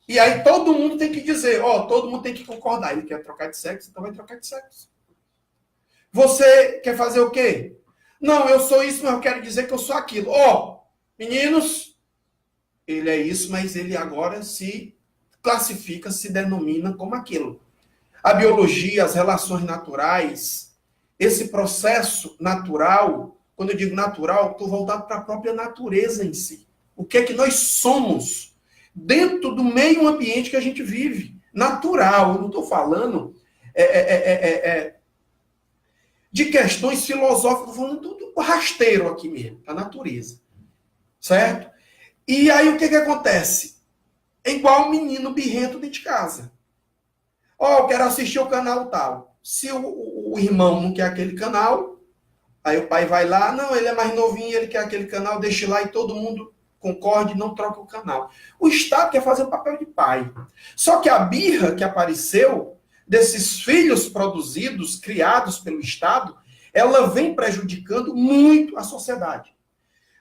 E aí todo mundo tem que dizer, todo mundo tem que concordar. Ele quer trocar de sexo, então vai trocar de sexo. Você quer fazer o quê? Não, eu sou isso, mas eu quero dizer que eu sou aquilo. Meninos, ele é isso, mas ele agora se classifica, se denomina como aquilo. a biologia, as relações naturais, esse processo natural, quando eu digo natural, estou voltado para a própria natureza em si. O que é que nós somos dentro do meio ambiente que a gente vive. Natural, eu não estou falando de questões filosóficas, estou falando do rasteiro aqui mesmo, da natureza. Certo? E aí o que acontece? É igual um menino birrento dentro de casa. Ó, eu quero assistir o canal tal. Se o irmão não quer aquele canal, aí o pai vai lá, não, ele é mais novinho, ele quer aquele canal, deixa lá e todo mundo concorde e não troca o canal. O Estado quer fazer o papel de pai. Só que a birra que apareceu desses filhos produzidos, criados pelo Estado, ela vem prejudicando muito a sociedade.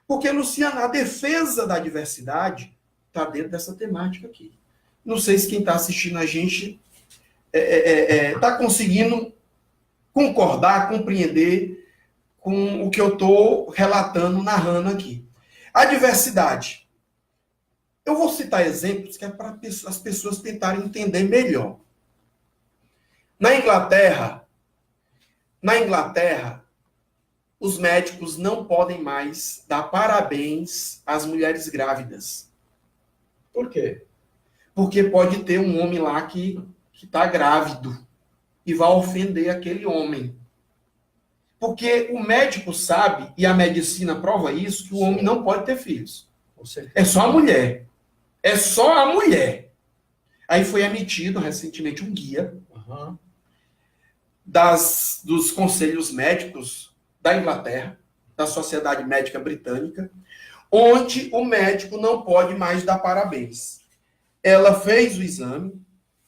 Porque, Luciana, a defesa da diversidade está dentro dessa temática aqui. Não sei se quem está assistindo a gente está conseguindo concordar, compreender com o que eu estou relatando, narrando aqui. A diversidade. Eu vou citar exemplos que é para as pessoas tentarem entender melhor. Na Inglaterra, os médicos não podem mais dar parabéns às mulheres grávidas. Por quê? Porque pode ter um homem lá que está grávido e vai ofender aquele homem. Porque o médico sabe, e a medicina prova isso, que o homem não pode ter filhos. É só a mulher. É só a mulher. Aí foi emitido recentemente um guia dos conselhos médicos da Inglaterra, da Sociedade Médica Britânica, onde o médico não pode mais dar parabéns. Ela fez o exame,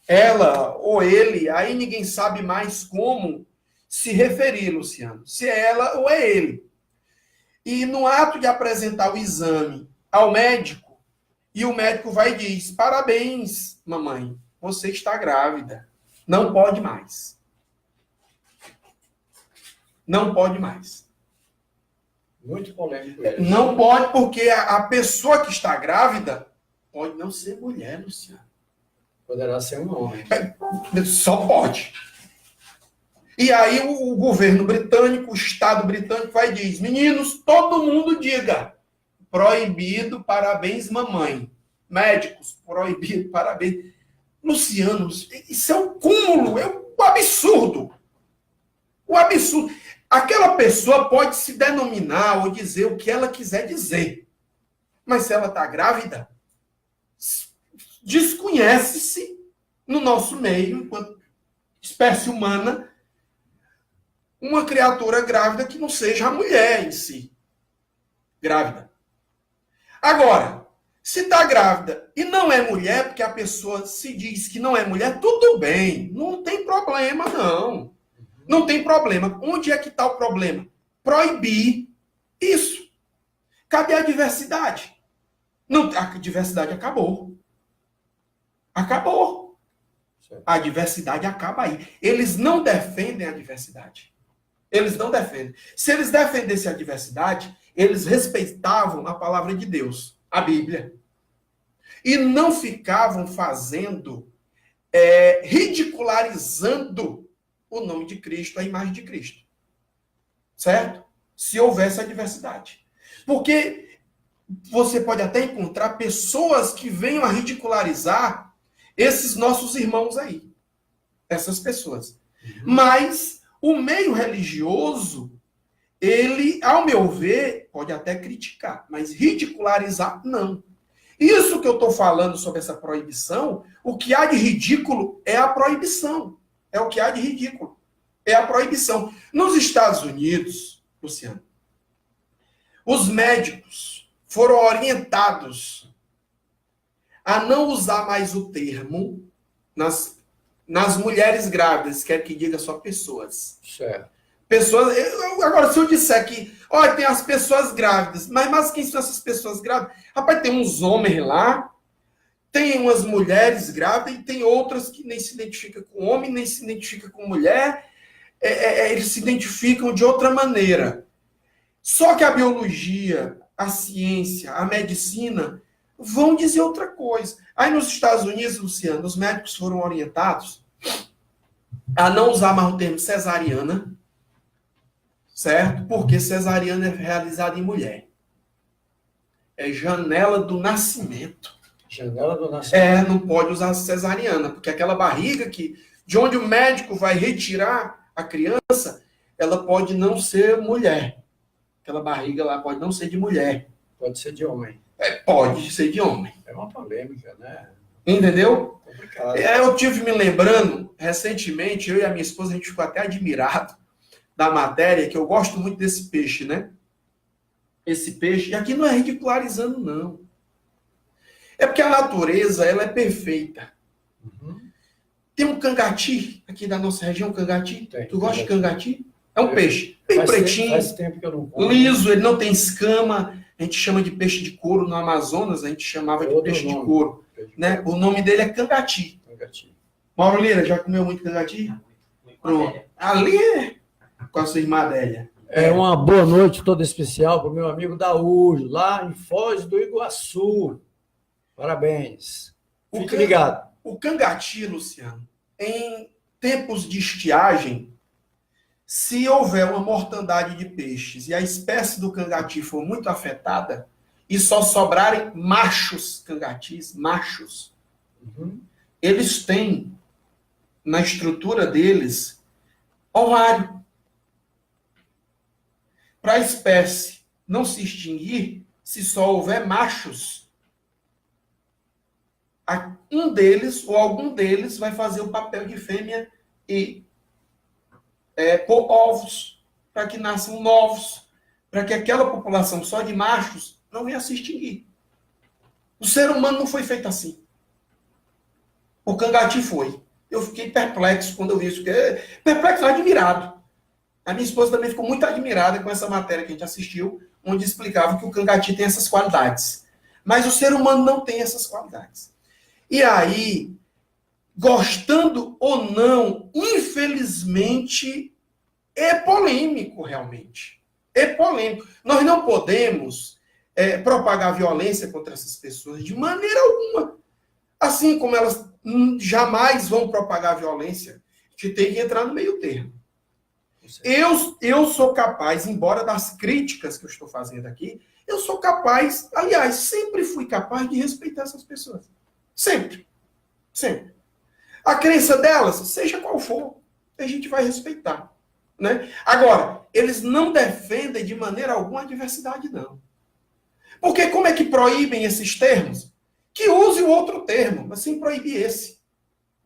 ela ou ele, aí ninguém sabe mais como se referir, Luciano, se é ela ou é ele. E no ato de apresentar o exame ao médico, e o médico vai e diz, parabéns, mamãe, você está grávida. Não pode mais. Não pode mais. Muito polêmico. Não pode, porque a pessoa que está grávida pode não ser mulher, Luciano. Poderá ser um homem. Só pode. E aí o governo britânico, o Estado britânico vai e diz, meninos, todo mundo diga, proibido, parabéns, mamãe. Médicos, proibido, parabéns. Luciano, isso é um cúmulo, é um absurdo. O absurdo. Aquela pessoa pode se denominar ou dizer o que ela quiser dizer. Mas se ela está grávida, desconhece-se no nosso meio, enquanto espécie humana, uma criatura grávida que não seja a mulher em si. Grávida. Agora, se está grávida e não é mulher, porque a pessoa se diz que não é mulher, tudo bem. Não tem problema, não. Não tem problema. Onde é que está o problema? Proibir isso. Cadê a diversidade? Não, a diversidade acabou. Acabou. A diversidade acaba aí. Eles não defendem a diversidade. Eles não defendem. Se eles defendessem a diversidade, eles respeitavam a palavra de Deus, a Bíblia. E não ficavam fazendo, ridicularizando o nome de Cristo, a imagem de Cristo. Certo? Se houvesse a diversidade. Porque você pode até encontrar pessoas que venham a ridicularizar esses nossos irmãos aí. Essas pessoas. Mas o meio religioso, ele, ao meu ver, pode até criticar, mas ridicularizar, não. Isso que eu estou falando sobre essa proibição, o que há de ridículo é a proibição. É o que há de ridículo. É a proibição. Nos Estados Unidos, Luciano, os médicos foram orientados a não usar mais o termo nas mulheres grávidas, quer que diga só pessoas. Certo. Pessoas. Agora, se eu disser que, olha, tem as pessoas grávidas, mas quem são essas pessoas grávidas? Rapaz, tem uns homens lá, tem umas mulheres grávidas e tem outras que nem se identificam com homem, nem se identificam com mulher, eles se identificam de outra maneira. Só que a biologia, a ciência, a medicina vão dizer outra coisa. Aí nos Estados Unidos, Luciano, os médicos foram orientados a não usar mais o termo cesariana, certo? Porque cesariana é realizada em mulher. É janela do nascimento. Janela do nascimento. É, não pode usar cesariana, porque aquela barriga de onde o médico vai retirar a criança, ela pode não ser mulher. Aquela barriga lá pode não ser de mulher. Pode ser de homem. Pode ser de homem. É uma polêmica, né? Entendeu? Complicado. Eu tive me lembrando, recentemente, eu e a minha esposa, a gente ficou até admirado da matéria, que eu gosto muito desse peixe, né? Esse peixe, e aqui não é ridicularizando, não. É porque a natureza, ela é perfeita. Uhum. Tem um cangati, aqui da nossa região, cangati. Tem, tu gosta de cangati? É um peixe, bem faz pretinho, faz tempo que eu não como. liso, ele não tem escama, a gente chama de peixe de couro, no Amazonas a gente chamava de peixe de couro. Né? O nome dele é cangati. Mauro Lira, já comeu muito cangati? Pronto. Ali, com a sua irmã Adélia. É uma boa noite toda especial para o meu amigo Daújo, lá em Foz do Iguaçu. Parabéns. Fique ligado. O cangati, Luciano, em tempos de estiagem, se houver uma mortandade de peixes e a espécie do cangati for muito afetada, e só sobrarem machos cangatis, machos, eles têm, na estrutura deles, ovário. Para a espécie não se extinguir, se só houver machos, um deles ou algum deles vai fazer o papel de fêmea e pôr ovos, para que nasçam novos, para que aquela população só de machos não venha se extinguir. O ser humano não foi feito assim. O cangati foi. Eu fiquei perplexo quando eu vi isso. Perplexo, admirado. A minha esposa também ficou muito admirada com essa matéria que a gente assistiu, onde explicava que o cangati tem essas qualidades. Mas o ser humano não tem essas qualidades. E aí, gostando ou não, infelizmente, é polêmico realmente. É polêmico. Nós não podemos propagar violência contra essas pessoas de maneira alguma. Assim como elas jamais vão propagar violência, a gente tem que entrar no meio termo. Eu sou capaz, embora das críticas que eu estou fazendo aqui, eu sou capaz, aliás, sempre fui capaz de respeitar essas pessoas. Sempre. Sempre. A crença delas, seja qual for, a gente vai respeitar. Né? Agora, eles não defendem de maneira alguma a diversidade, não. Porque como é que proíbem esses termos? Que use o outro termo, mas sem proibir esse.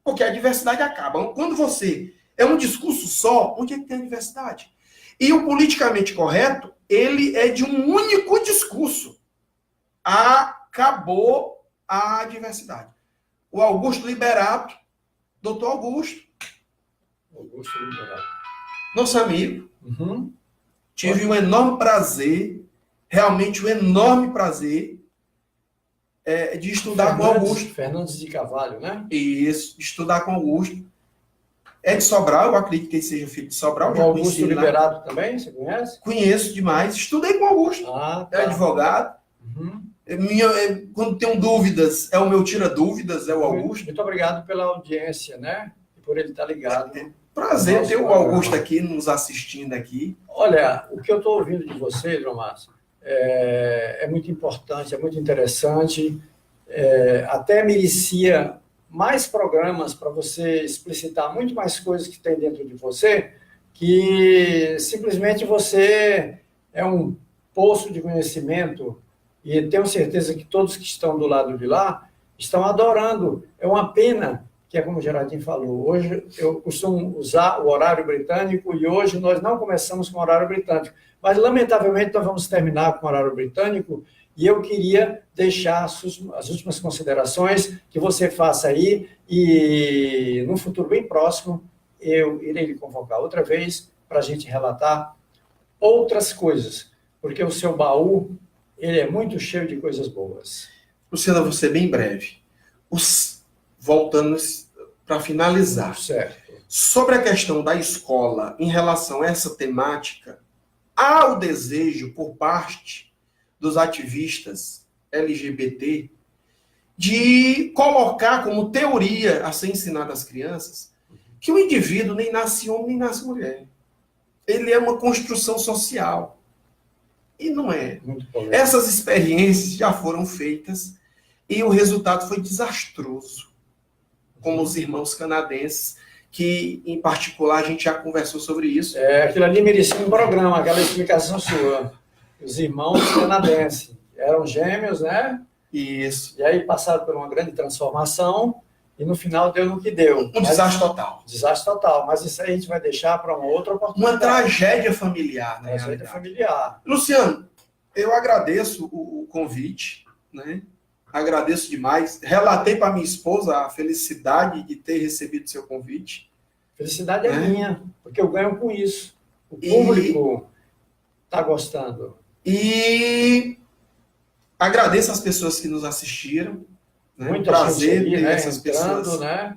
Porque a diversidade acaba. Quando você é um discurso só, onde é que tem a diversidade? E o politicamente correto, ele é de um único discurso. Acabou a diversidade. O Augusto Liberato, doutor Augusto Liberato, nosso amigo, tive um enorme prazer, realmente um enorme prazer, de estudar com Augusto. Fernandes de Carvalho, né? Isso, estudar com Augusto. É de Sobral, eu acredito que ele seja filho de Sobral. O Augusto Liberato também, você conhece? Conheço demais, estudei com Augusto. É advogado. Quando tenho dúvidas, é o meu tira-dúvidas, é o Augusto. Muito obrigado pela audiência, né? E por ele estar ligado. Prazer ter o Augusto aqui, nos assistindo aqui. Olha, o que eu estou ouvindo de você, João Márcio, é muito importante, é muito interessante. Até merecia mais programas para você explicitar muito mais coisas que tem dentro de você, que simplesmente você é um poço de conhecimento. E tenho certeza que todos que estão do lado de lá estão adorando. É uma pena que, como o Gerardinho falou, hoje eu costumo usar o horário britânico e hoje nós não começamos com o horário britânico. Mas, lamentavelmente, nós vamos terminar com o horário britânico e eu queria deixar as últimas considerações que você faça aí e, no futuro bem próximo, eu irei lhe convocar outra vez para a gente relatar outras coisas, porque o seu baú ele é muito cheio de coisas boas. Luciana, vou ser bem breve. Voltando para finalizar. Certo. Sobre a questão da escola em relação a essa temática, há o desejo por parte dos ativistas LGBT de colocar como teoria a ser ensinada às crianças que o indivíduo nem nasce homem nem nasce mulher. Ele é uma construção social. E não é. Muito polêmico. Essas experiências já foram feitas e o resultado foi desastroso. Como os irmãos canadenses, que, em particular, a gente já conversou sobre isso. Aquilo ali merecia um programa, aquela explicação sua. Os irmãos canadenses eram gêmeos, né? Isso. E aí passaram por uma grande transformação e no final deu no que deu. Um desastre total. Desastre total. Mas isso aí a gente vai deixar para uma outra oportunidade. Uma tragédia familiar, né? Tragédia familiar. Luciano, eu agradeço o convite, né? Agradeço demais. Relatei para minha esposa a felicidade de ter recebido seu convite. Felicidade é minha, porque eu ganho com isso. O público está gostando. E agradeço as pessoas que nos assistiram. Né? Muita prazer gente aí, ter né? essas pessoas. Né?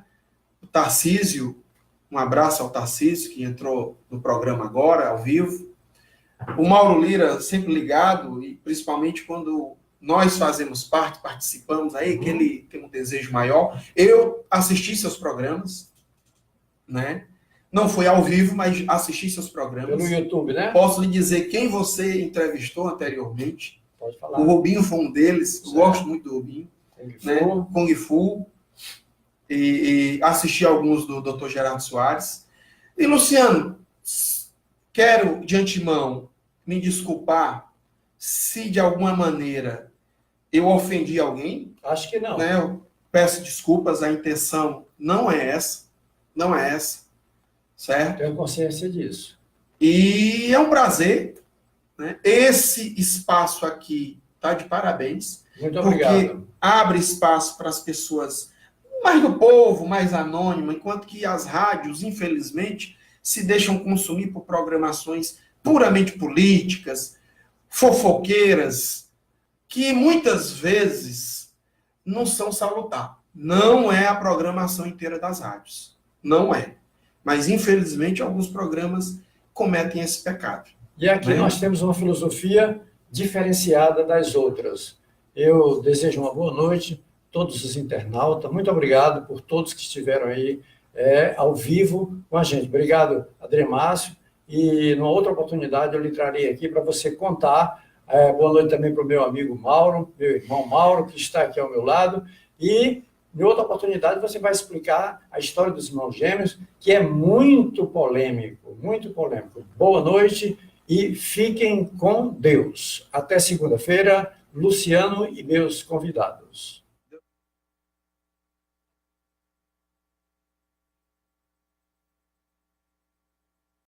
O Tarcísio, um abraço ao Tarcísio, que entrou no programa agora, ao vivo. O Mauro Lira, sempre ligado, e principalmente quando nós fazemos parte, participamos aí, que ele tem um desejo maior. Eu assisti seus programas, né? Não foi ao vivo, mas assisti seus programas. Pelo YouTube, né? Posso lhe dizer quem você entrevistou anteriormente. Pode falar. O Rubinho foi um deles. Certo. Eu gosto muito do Rubinho. Kung Fu. E assisti alguns do Dr. Gerardo Soares. E, Luciano, quero, de antemão, me desculpar se, de alguma maneira, eu ofendi alguém. Acho que não. Né? Eu peço desculpas, a intenção não é essa. Não é essa. Certo? Tenho consciência disso. E é um prazer. Né? Esse espaço aqui está de parabéns. Muito obrigado. Porque abre espaço para as pessoas mais do povo, mais anônima, enquanto que as rádios, infelizmente, se deixam consumir por programações puramente políticas, fofoqueiras, que muitas vezes não são salutares. Não é a programação inteira das rádios. Não é. Mas, infelizmente, alguns programas cometem esse pecado. E aqui nós temos uma filosofia diferenciada das outras. Eu desejo uma boa noite a todos os internautas. Muito obrigado por todos que estiveram aí ao vivo com a gente. Obrigado, Adremácio. E, numa outra oportunidade, eu lhe trarei aqui para você contar. Boa noite também para o meu amigo Mauro, meu irmão Mauro, que está aqui ao meu lado. E, em outra oportunidade, você vai explicar a história dos irmãos gêmeos, que é muito polêmico, muito polêmico. Boa noite e fiquem com Deus. Até segunda-feira, Luciano e meus convidados.